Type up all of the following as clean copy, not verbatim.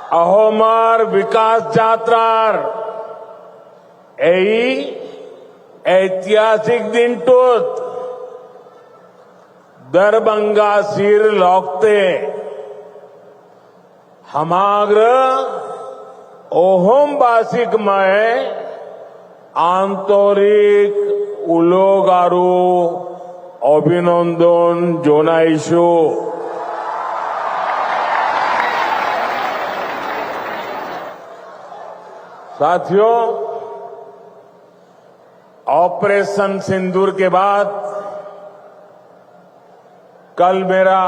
अहोमार विकास যাত্রার এই ऐतिहासिक दिनटोत दरभंगा सिर लौकते हमाग्र ओहोमबासिक में आंतरिक उलोगारू अभिनंदन जोनाइशो। साथियों, ऑपरेशन सिंदूर के बाद कल मेरा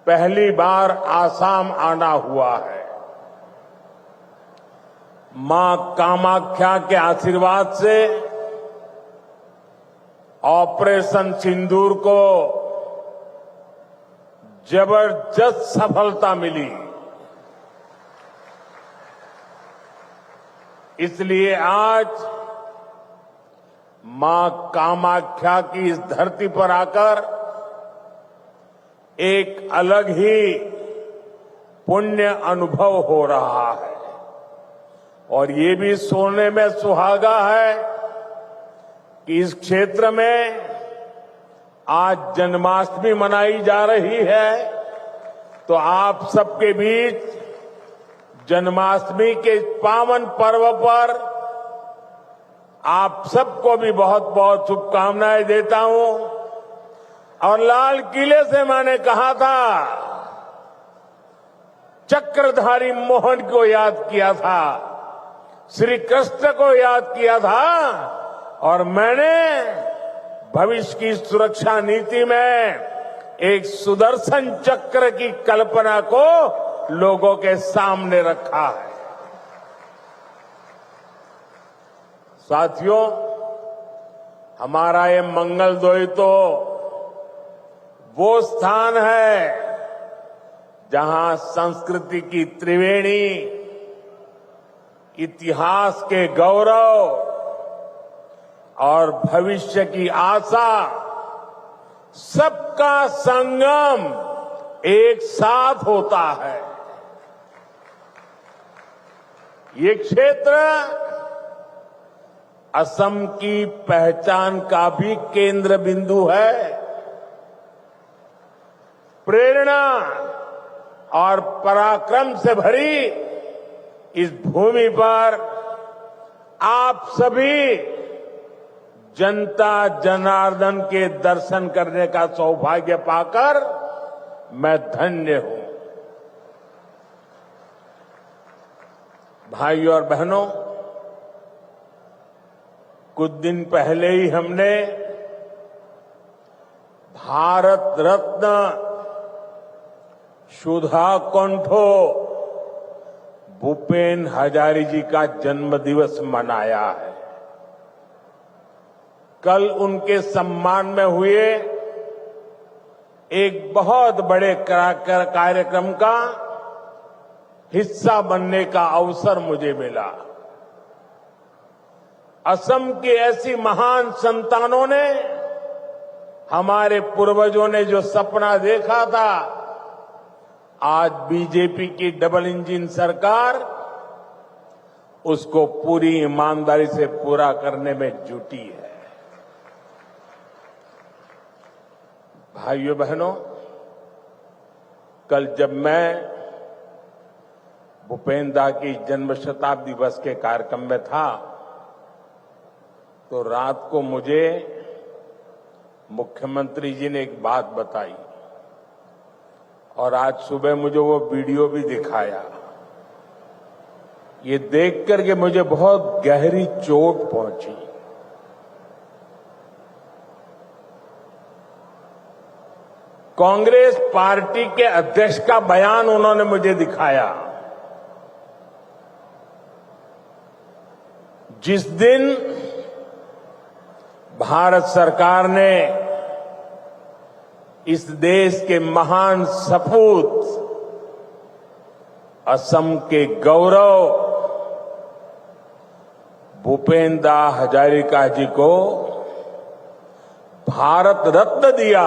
पहली बार आसाम आना हुआ है। मां कामाख्या के आशीर्वाद से ऑपरेशन सिंदूर को जबरदस्त सफलता मिली। इसलिए आज मां कामाख्या की इस धरती पर आकर एक अलग ही पुण्य अनुभव हो रहा है और ये भी सोचने में सुहागा है कि इस क्षेत्र में आज जन्माष्टमी मनाई जा रही है। तो आप सबके बीच जन्माष्टमी के पावन पर्व पर आप सबको भी बहुत बहुत शुभकामनाएं देता हूं। और लाल किले से मैंने कहा था, चक्रधारी मोहन को याद किया था, श्री कृष्ण को याद किया था और मैंने भविष्य की सुरक्षा नीति में एक सुदर्शन चक्र की कल्पना को लोगों के सामने रखा है। साथियों, हमारा ये मंगलदोई तो वो स्थान है जहां संस्कृति की त्रिवेणी, इतिहास के गौरव और भविष्य की आशा सबका संगम एक साथ होता है। ये क्षेत्र असम की पहचान का भी केंद्र बिंदु है। प्रेरणा और पराक्रम से भरी इस भूमि पर आप सभी जनता जनार्दन के दर्शन करने का सौभाग्य पाकर मैं धन्य हूं। भाइयों और बहनों, कुछ दिन पहले ही हमने भारत रत्न सुधा कंठो भूपेन हजारी जी का जन्म दिवस मनाया है। कल उनके सम्मान में हुए एक बहुत बड़े कार्यक्रम का हिस्सा बनने का अवसर मुझे मिला। असम की ऐसी महान संतानों ने, हमारे पूर्वजों ने जो सपना देखा था, आज बीजेपी की डबल इंजन सरकार उसको पूरी ईमानदारी से पूरा करने में जुटी है। भाइयों बहनों, कल जब मैं भूपेन दा की जन्म शताब्दी दिवस के कार्यक्रम में था तो रात को मुझे मुख्यमंत्री जी ने एक बात बताई और आज सुबह मुझे वो वीडियो भी दिखाया। ये देख करके मुझे बहुत गहरी चोट पहुंची। कांग्रेस पार्टी के अध्यक्ष का बयान उन्होंने मुझे दिखाया। जिस दिन भारत सरकार ने इस देश के महान सपूत असम के गौरव भूपेन दा हजारिका जी को भारत रत्न दिया,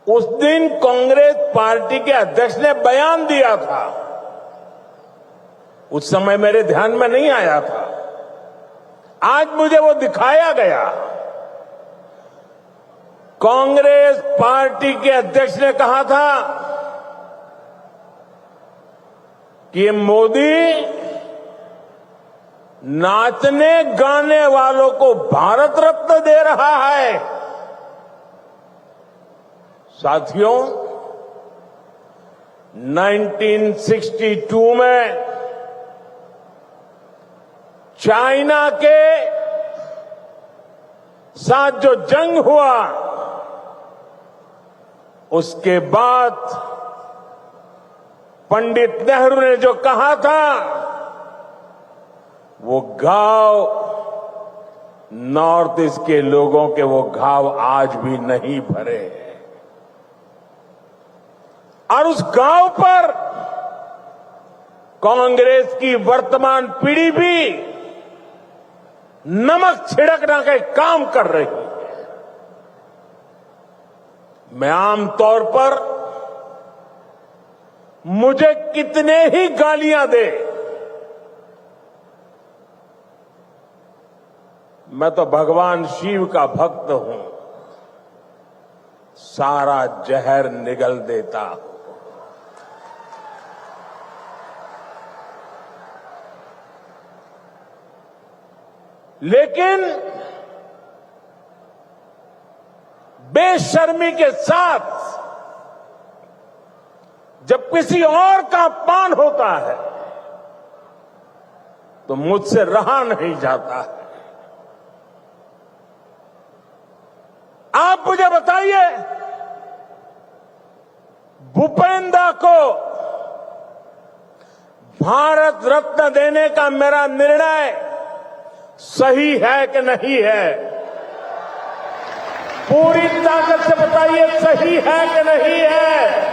उस दिन कांग्रेस पार्टी के अध्यक्ष ने बयान दिया था, उस समय मेरे ध्यान में नहीं आया था, आज मुझे वो दिखाया गया। कांग्रेस पार्टी के अध्यक्ष ने कहा था कि मोदी नाचने गाने वालों को भारत रत्न दे रहा है। साथियों, 1962 में चाइना के साथ जो जंग हुआ, उसके बाद पंडित नेहरू ने जो कहा था, वो घाव नॉर्थ ईस्ट के लोगों के वो घाव आज भी नहीं भरे हैं। और उस घाव पर कांग्रेस की वर्तमान पीढ़ी भी नमक छिड़कना का काम कर रही है। मैं आमतौर पर मुझे कितने ही गालियां दे, मैं तो भगवान शिव का भक्त हूं, सारा जहर निगल देता हूं। लेकिन बेशर्मी के साथ जब किसी और का अपमान होता है तो मुझसे रहा नहीं जाता है। आप मुझे बताइए, भूपेंद्र को भारत रत्न देने का मेरा निर्णय सही है कि नहीं है? पूरी ताकत से बताइए, सही है कि नहीं है?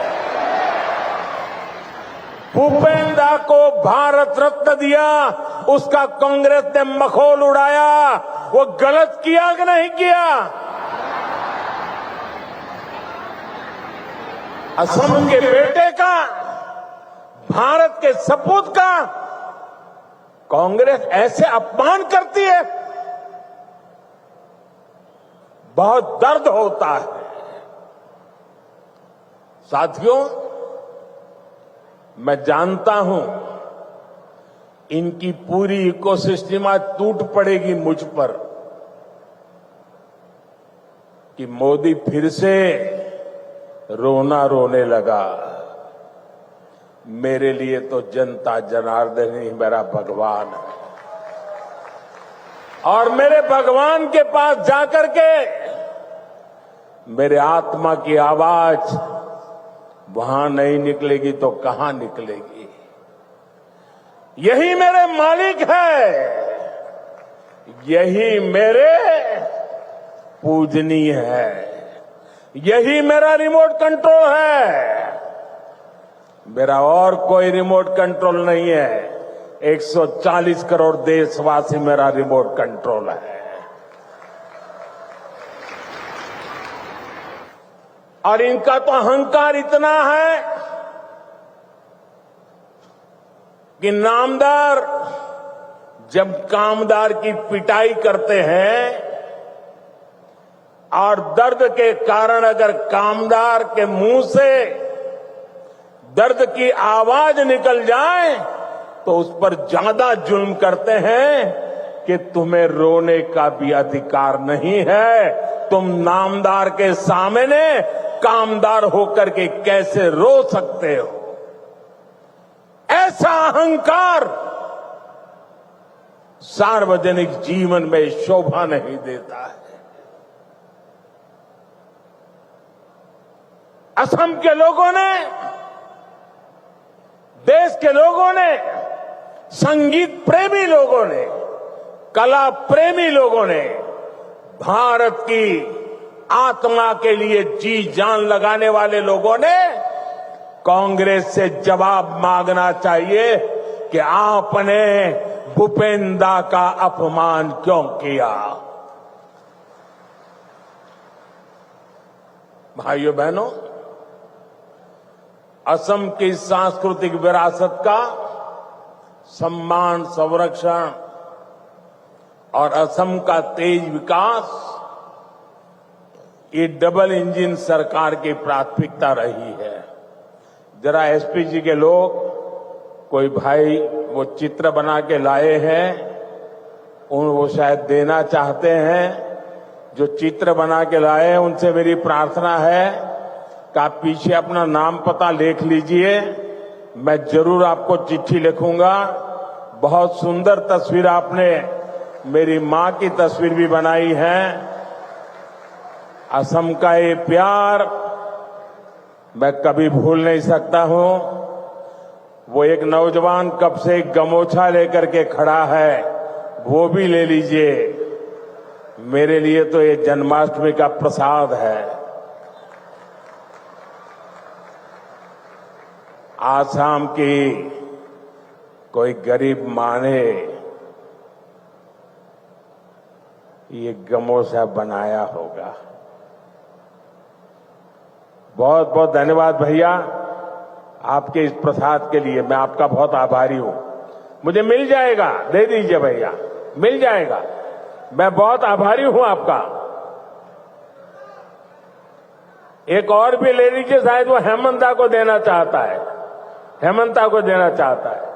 भूपेंद्र को भारत रत्न दिया, उसका कांग्रेस ने मखौल उड़ाया, वो गलत किया कि नहीं किया? असम के बेटे का, भारत के सपूत का कांग्रेस ऐसे अपमान करती है, बहुत दर्द होता है। साथियों, मैं जानता हूं इनकी पूरी इकोसिस्टम आज टूट पड़ेगी मुझ पर कि मोदी फिर से रोना रोने लगा। मेरे लिए तो जनता जनार्दन ही मेरा भगवान है, और मेरे भगवान के पास जाकर के मेरे आत्मा की आवाज वहां नहीं निकलेगी तो कहां निकलेगी? यही मेरे मालिक है, यही मेरे पूजनीय है, यही मेरा रिमोट कंट्रोल है। मेरा और कोई रिमोट कंट्रोल नहीं है। 140 करोड़ देशवासी मेरा रिमोट कंट्रोल है। और इनका तो अहंकार इतना है कि नामदार जब कामदार की पिटाई करते हैं और दर्द के कारण अगर कामदार के मुंह से दर्द की आवाज निकल जाए तो उस पर ज्यादा जुल्म करते हैं कि तुम्हें रोने का भी अधिकार नहीं है, तुम नामदार के सामने कामदार होकर के कैसे रो सकते हो? ऐसा अहंकार सार्वजनिक जीवन में शोभा नहीं देता है। असम के लोगों ने, देश के लोगों ने, संगीत प्रेमी लोगों ने, कला प्रेमी लोगों ने, भारत की आत्मा के लिए जी जान लगाने वाले लोगों ने कांग्रेस से जवाब मांगना चाहिए कि आपने भूपेंद्र का अपमान क्यों किया? भाइयों बहनों, असम की सांस्कृतिक विरासत का सम्मान, संरक्षण और असम का तेज विकास, ये डबल इंजन सरकार की प्राथमिकता रही है। जरा एसपीजी के लोग, कोई भाई वो चित्र बना के लाए हैं, वो शायद देना चाहते हैं। जो चित्र बना के लाए हैं उनसे मेरी प्रार्थना है कि आप पीछे अपना नाम पता लिख लीजिए। मैं जरूर आपको चिट्ठी लिखूंगा। बहुत सुंदर तस्वीर आपने मेरी मां की तस्वीर भी बनाई है। असम का ये प्यार मैं कभी भूल नहीं सकता हूं। वो एक नौजवान कब से एक गमोछा लेकर के खड़ा है, वो भी ले लीजिए। मेरे लिए तो ये जन्माष्टमी का प्रसाद है। आसाम की कोई गरीब मां ने ये गमोछा बनाया होगा। बहुत बहुत धन्यवाद भैया, आपके इस प्रसाद के लिए मैं आपका बहुत आभारी हूं। मुझे मिल जाएगा, दे दीजिए भैया, मिल जाएगा। मैं बहुत आभारी हूं आपका। एक और भी ले लीजिए, शायद वो हेमंता को देना चाहता है, हेमंता को देना चाहता है।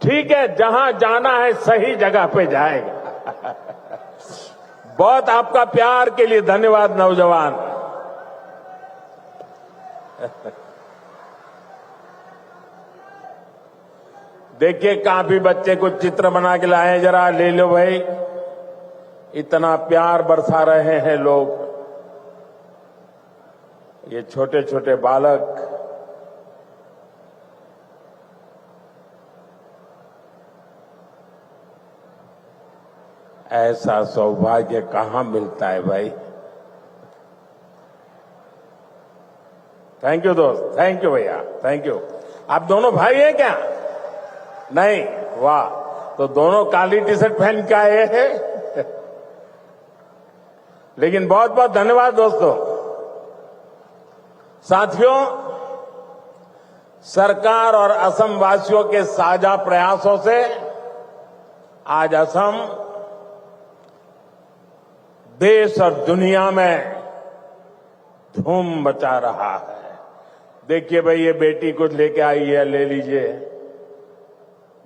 ठीक है, जहां जाना है सही जगह पे जाएगा। बहुत आपका प्यार के लिए धन्यवाद नौजवान। देखिए, काफी बच्चे कुछ चित्र बना के लाए, जरा ले लो भाई। इतना प्यार बरसा रहे हैं लोग, ये छोटे छोटे बालक। ऐसा सौभाग्य कहां मिलता है भाई। थैंक यू दोस्त, थैंक यू भैया, थैंक यू। आप दोनों भाई हैं क्या? नहीं? वाह, तो दोनों काली टी शर्ट पहन के आए हैं। लेकिन बहुत बहुत धन्यवाद दोस्तों। साथियों, सरकार और असम वासियों के साझा प्रयासों से आज असम देश और दुनिया में धूम मचा रहा है। देखिए भाई, ये बेटी कुछ लेके आई है, ले लीजिए।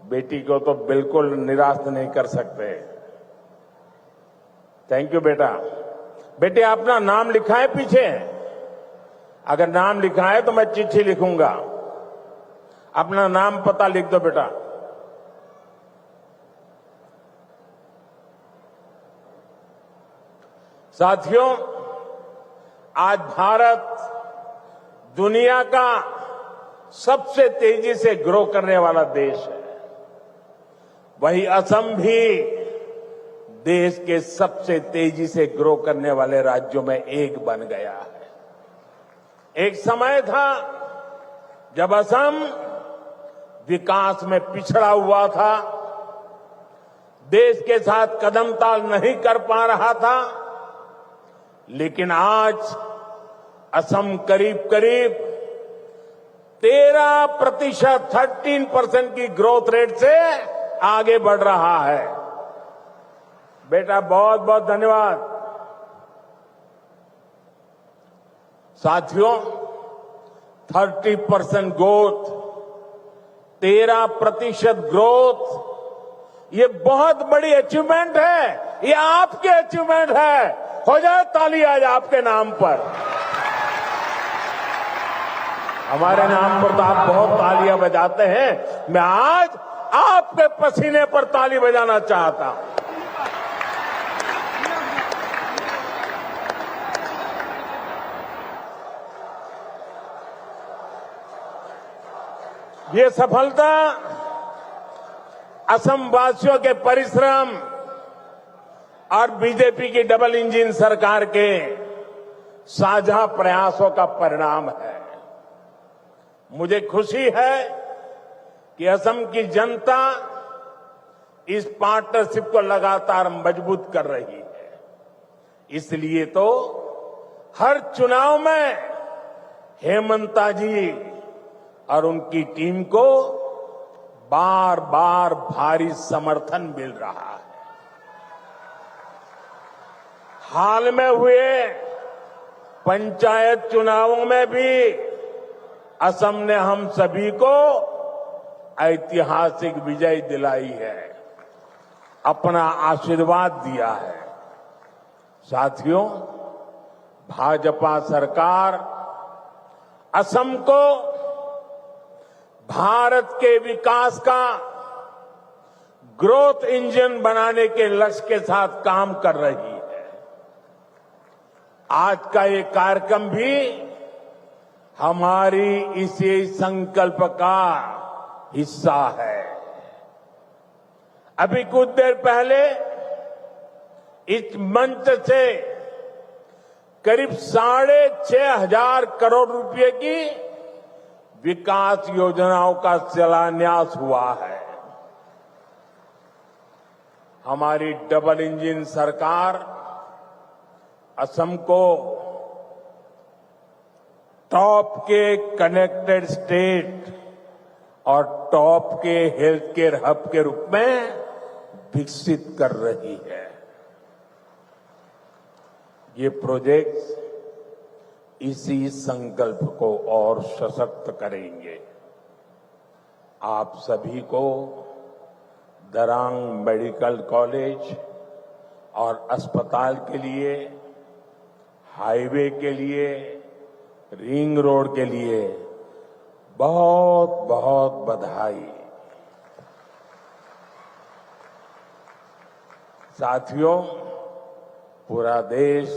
बेटी को तो बिल्कुल निराश नहीं कर सकते। थैंक यू बेटा। बेटे, अपना नाम लिखा है पीछे? अगर नाम लिखा है तो मैं चिट्ठी लिखूंगा। अपना नाम पता लिख दो बेटा। साथियों, आज भारत दुनिया का सबसे तेजी से ग्रो करने वाला देश है। वहीं असम भी देश के सबसे तेजी से ग्रो करने वाले राज्यों में एक बन गया है। एक समय था जब असम विकास में पिछड़ा हुआ था, देश के साथ कदम ताल नहीं कर पा रहा था। लेकिन आज असम करीब करीब 13% की ग्रोथ रेट से आगे बढ़ रहा है। बेटा, बहुत बहुत धन्यवाद। साथियों, 30% ग्रोथ, 13% ग्रोथ, ये बहुत बड़ी अचीवमेंट है। ये आपकी अचीवमेंट है। हो जाए ताली आज आपके नाम पर। हमारे नाम पर तो आप बहुत तालियां बजाते हैं। मैं आज आपके पसीने पर ताली बजाना चाहता हूं। ये सफलता असम वासियों के परिश्रम और बीजेपी की डबल इंजन सरकार के साझा प्रयासों का परिणाम है। मुझे खुशी है कि असम की जनता इस पार्टनरशिप को लगातार मजबूत कर रही है। इसलिए तो हर चुनाव में हेमंता जी और उनकी टीम को बार बार भारी समर्थन मिल रहा है। हाल में हुए पंचायत चुनावों में भी असम ने हम सभी को ऐतिहासिक विजय दिलाई है, अपना आशीर्वाद दिया है। साथियों, भाजपा सरकार असम को भारत के विकास का ग्रोथ इंजन बनाने के लक्ष्य के साथ काम कर रही है। आज का ये कार्यक्रम भी हमारी इसी संकल्प का हिस्सा है। अभी कुछ देर पहले इस मंच से करीब 6,500 करोड़ रुपए की विकास योजनाओं का शिलान्यास हुआ है। हमारी डबल इंजन सरकार असम को टॉप के कनेक्टेड स्टेट और टॉप के हेल्थ केयर हब के रूप में विकसित कर रही है। ये प्रोजेक्ट्स इसी संकल्प को और सशक्त करेंगे। आप सभी को दरांग मेडिकल कॉलेज और अस्पताल के लिए, हाईवे के लिए, रिंग रोड के लिए बहुत बहुत बधाई। साथियों, पूरा देश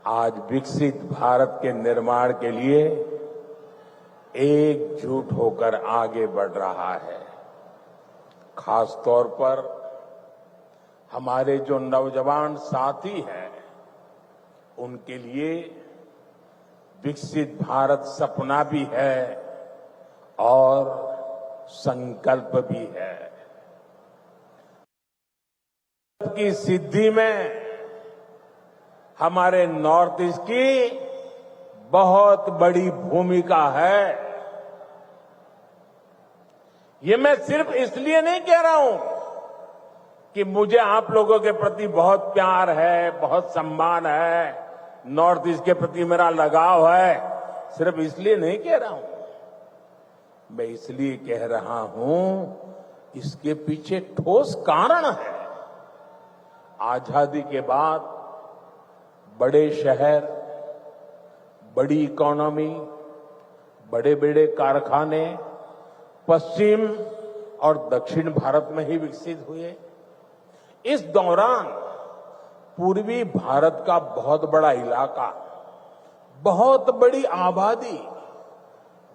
आज विकसित भारत के निर्माण के लिए एकजुट होकर आगे बढ़ रहा है। खास तौर पर हमारे जो नौजवान साथी हैं, उनके लिए विकसित भारत सपना भी है और संकल्प भी है। की सिद्धि में हमारे नॉर्थ ईस्ट की बहुत बड़ी भूमिका है। ये मैं सिर्फ इसलिए नहीं कह रहा हूं कि मुझे आप लोगों के प्रति बहुत प्यार है, बहुत सम्मान है, नॉर्थ ईस्ट के प्रति मेरा लगाव है, सिर्फ इसलिए नहीं कह रहा हूं। मैं इसलिए कह रहा हूं, इसके पीछे ठोस कारण है। आजादी के बाद बड़े शहर, बड़ी इकोनॉमी, बड़े बड़े कारखाने पश्चिम और दक्षिण भारत में ही विकसित हुए। इस दौरान पूर्वी भारत का बहुत बड़ा इलाका, बहुत बड़ी आबादी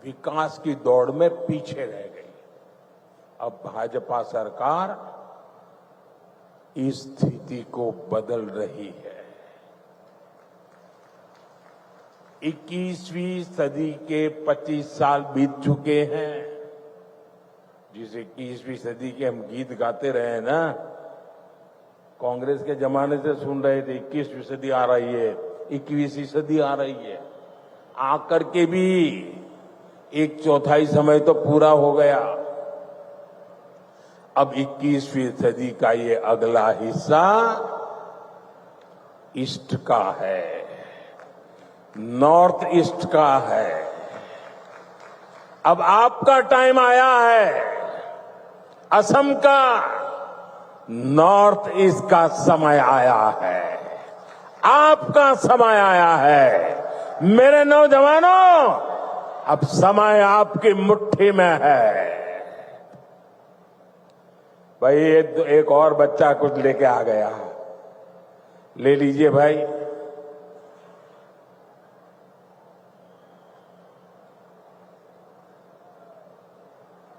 विकास की दौड़ में पीछे रह गई। अब भाजपा सरकार इस स्थिति को बदल रही है। 21वीं सदी के 25 साल बीत चुके हैं। जिस 21वीं सदी के हम गीत गाते रहे ना, कांग्रेस के जमाने से सुन रहे थे 21वीं सदी आ रही है, 21वीं सदी आ रही है। आकर के भी 1/4 समय तो पूरा हो गया। अब 21वीं सदी का ये अगला हिस्सा ईस्ट का है, नॉर्थ ईस्ट का है। अब आपका टाइम आया है। असम का नॉर्थ ईस्ट का समय आया है। आपका समय आया है। मेरे नौजवानों, अब समय आपकी मुट्ठी में है। भाई एक और बच्चा कुछ लेके आ गया, ले लीजिए भाई।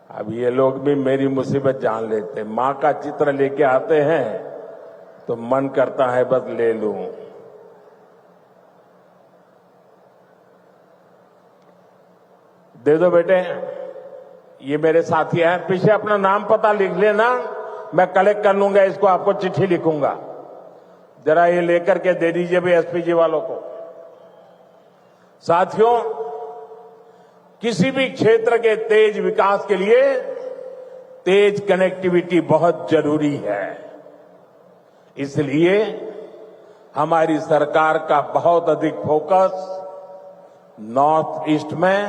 अब ये लोग भी मेरी मुसीबत जान लेते हैं। मां का चित्र लेके आते हैं तो मन करता है बस ले लूं। दे दो बेटे, ये मेरे साथी हैं, पीछे अपना नाम पता लिख लेना मैं कलेक्ट कर लूंगा, इसको आपको चिट्ठी लिखूंगा, जरा ये लेकर के दे दीजिए भी एसपी जी वालों को। साथियों, किसी भी क्षेत्र के तेज विकास के लिए तेज कनेक्टिविटी बहुत जरूरी है। इसलिए हमारी सरकार का बहुत अधिक फोकस नॉर्थ ईस्ट में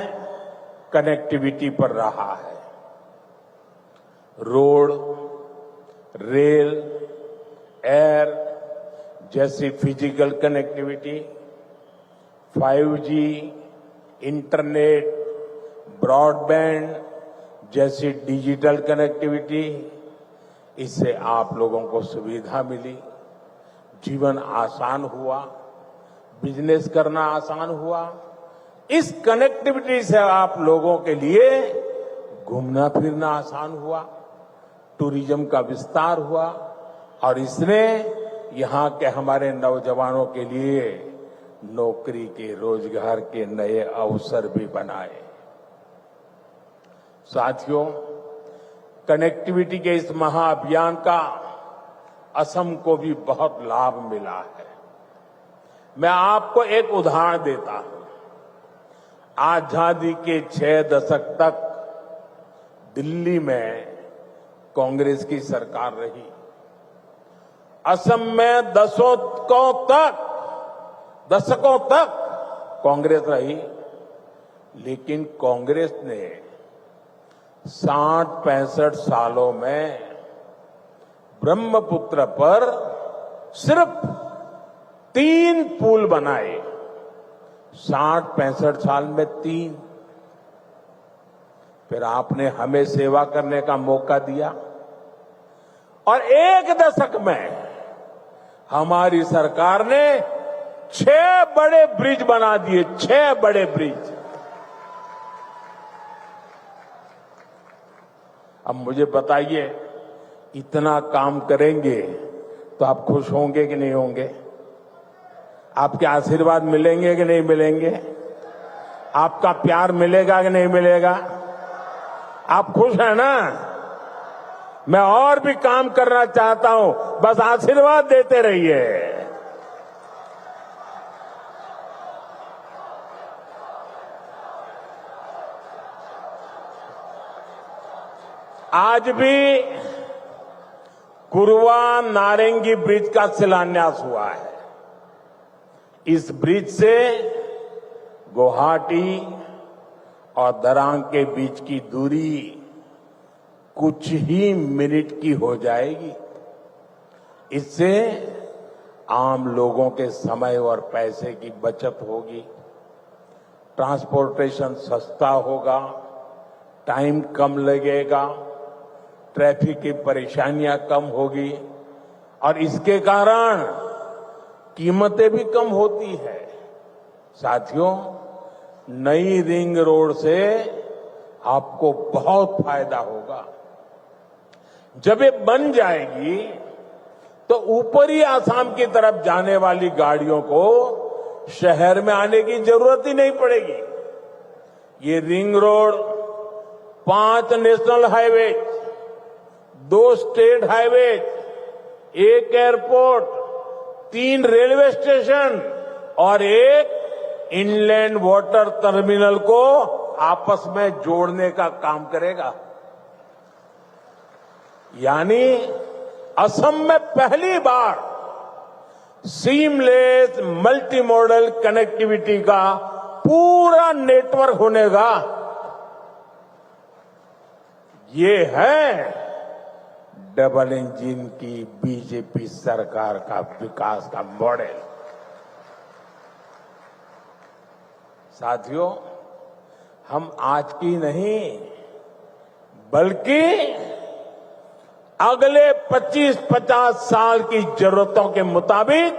कनेक्टिविटी पर रहा है। रोड, रेल, एयर जैसी physical connectivity, 5G, internet, broadband जैसी डिजिटल कनेक्टिविटी, इससे आप लोगों को सुविधा मिली, जीवन आसान हुआ, बिजनेस करना आसान हुआ। इस कनेक्टिविटी से आप लोगों के लिए घूमना फिरना आसान हुआ, टूरिज्म का विस्तार हुआ और इसने यहां के हमारे नौजवानों के लिए नौकरी के, रोजगार के नए अवसर भी बनाए। साथियों, कनेक्टिविटी के इस महाअभियान का असम को भी बहुत लाभ मिला है। मैं आपको एक उदाहरण देता हूं। आजादी के 6 दशक तक दिल्ली में कांग्रेस की सरकार रही। असम में दशकों तक कांग्रेस रही, लेकिन कांग्रेस ने 60-65 सालों में ब्रह्मपुत्र पर सिर्फ 3 पुल बनाए। 60-65 साल में 3। फिर आपने हमें सेवा करने का मौका दिया और 1 दशक में हमारी सरकार ने 6 बड़े ब्रिज बना दिए। 6 बड़े ब्रिज। अब मुझे बताइए, इतना काम करेंगे तो आप खुश होंगे कि नहीं होंगे? आपके आशीर्वाद मिलेंगे कि नहीं मिलेंगे? आपका प्यार मिलेगा कि नहीं मिलेगा? आप खुश हैं ना? मैं और भी काम करना चाहता हूं, बस आशीर्वाद देते रहिए। आज भी कुरवा नारंगी ब्रिज का शिलान्यास हुआ है। इस ब्रिज से गुवाहाटी और दरांग के बीच की दूरी कुछ ही मिनट की हो जाएगी। इससे आम लोगों के समय और पैसे की बचत होगी, ट्रांसपोर्टेशन सस्ता होगा, टाइम कम लगेगा, ट्रैफिक की परेशानियां कम होगी और इसके कारण कीमतें भी कम होती है। साथियों, नई रिंग रोड से आपको बहुत फायदा होगा। जब ये बन जाएगी तो ऊपरी आसाम की तरफ जाने वाली गाड़ियों को शहर में आने की जरूरत ही नहीं पड़ेगी। ये ring road 5 national highway, 2 state highway, 1 airport, 3 railway station और 1 इनलैंड वाटर टर्मिनल को आपस में जोड़ने का काम करेगा। यानी असम में पहली बार सीमलेस मल्टी मॉडल कनेक्टिविटी का पूरा नेटवर्क होने का ये है डबल इंजन की बीजेपी सरकार का विकास का मॉडल। साथियों, हम आज की नहीं बल्कि अगले 25-50 साल की जरूरतों के मुताबिक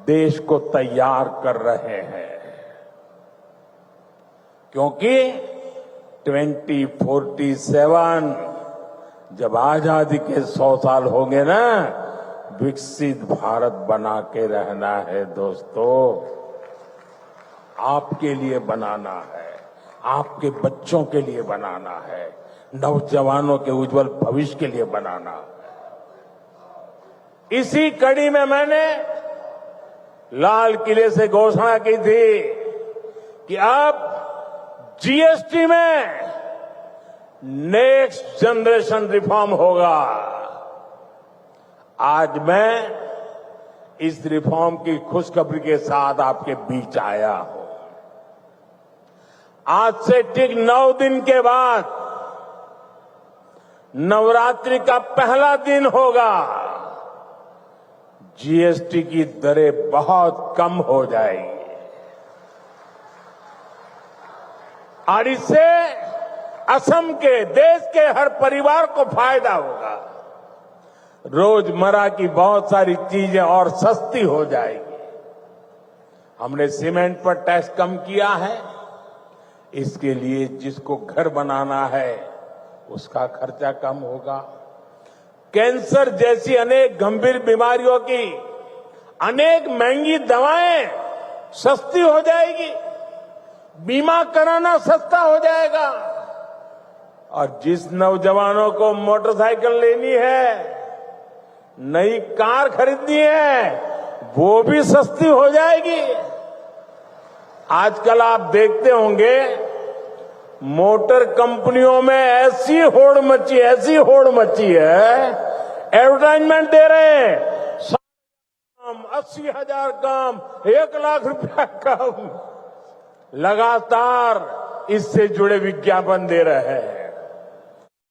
देश को तैयार कर रहे हैं, क्योंकि 2047 जब आजादी के 100 साल होंगे ना, विकसित भारत बना के रहना है दोस्तों। आपके लिए बनाना है, आपके बच्चों के लिए बनाना है, नौजवानों के उज्जवल भविष्य के लिए बनाना है। इसी कड़ी में मैंने लाल किले से घोषणा की थी कि अब जीएसटी में नेक्स्ट जनरेशन रिफॉर्म होगा। आज मैं इस रिफॉर्म की खुशखबरी के साथ आपके बीच आया हूं। आज से ठीक 9 दिन के बाद नवरात्रि का पहला दिन होगा। जीएसटी की दरें बहुत कम हो जाएगी और इससे असम के, देश के हर परिवार को फायदा होगा। रोजमर्रा की बहुत सारी चीजें और सस्ती हो जाएगी। हमने सीमेंट पर टैक्स कम किया है। इसके लिए जिसको घर बनाना है उसका खर्चा कम होगा। कैंसर जैसी अनेक गंभीर बीमारियों की अनेक महंगी दवाएं सस्ती हो जाएगी। बीमा कराना सस्ता हो जाएगा और जिस नौजवानों को मोटरसाइकिल लेनी है, नई कार खरीदनी है, वो भी सस्ती हो जाएगी। आजकल आप देखते होंगे मोटर कंपनियों में ऐसी होड़ मची है, एडवर्टाइजमेंट दे रहे हैं, 80,000 काम, 1 लाख रुपया काम, लगातार इससे जुड़े विज्ञापन दे रहे हैं।